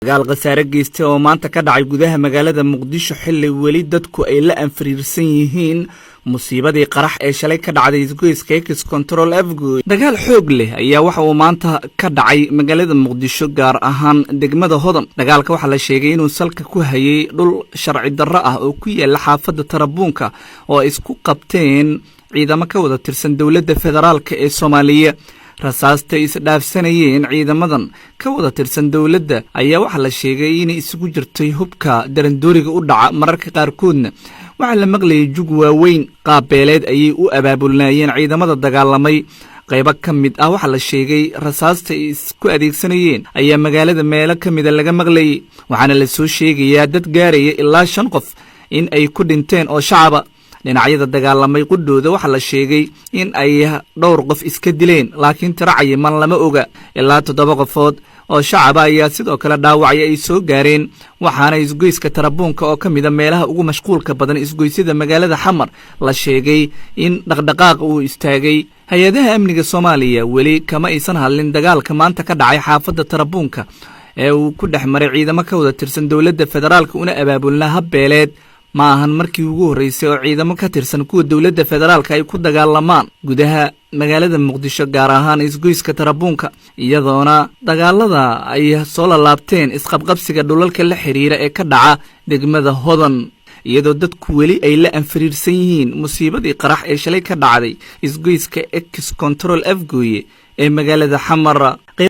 dagaal khasaare geystay oo maanta ka dhacay gudaha magaalada Muqdisho xilli weli dadku ay la anfariirsan yihiin musiibadii qarax ee shalay ka dhacday isgoyska X Control Afgoy. Dagaal xoog leh ayaa waxa uu maanta ka dhacay magaalada Muqdisho gaar ahaan degmada Hodan. Dagaalka waxa la sheegay inuu salka ku hayay dhul sharci darro ah oo ku yaala xaafadda Tarabuunka oo isku qabteen ciidamo ka wada tirsan dawladda federaalka ee Soomaaliya. rasaasta isdhaafsanayeen ciidamadan ka wada tirsan dawladda ayaa waxa la sheegay in isugu jirtay hubka darandooriga u dhaca mararka qaarkoodna waxa la maqlayay jug waaweyn qaabeeleed ayay u abaabulnaayeen ciidamada dagaalamay qayb ka mid ah waxa la sheegay rasaasta isku adeegsanayeen ayaa magaalada meelo ka mid laga maqlayay waxaana la soo sheegayaa dad gaaraya ilaa 5 qof in ay ku dhinteen oo shacaba dhinacyada dagaalamay qudooda waxa la sheegay in ay dhowr qof iska dileen laakiin tiracay man lama oga ilaa 7 qofood oo shacab ayaa sidoo kale dhaawacay ay soo gaareen waxaana isgoyska Tarabuunka oo kamid ah meelaha ugu mashquulka badan isgoysyada magaalada Xamar la sheegay in dhaqdhaqaaq uu istaagay hay'adaha amniga Soomaaliya weli kama aysan hadlin dagaalka maanta ka dhacay xaafadda Tarabuunka ee uu ku dhaxmaray ciidamo ka wada tirsan dawladda federaalka una abaabulna habbeeleed ma ahan markii ugu horeysay oo ciidamo ka tirsan kuwa dawladda federaalka ay ku dagaalamaan gudaha magaalada Muqdisho gaar ahaan isgoyska Tarabuunka iyadoona dagaalada ay soo laabteen isqabqabsiga dhulalka la xiriira ee ka dhaca degmada Hodan iyadoo dadku weli ay la anfariirsan yihiin musiibadii qarax ee shalay ka dhacday isgoyska X Control Afgoy ee magaalada Xamar.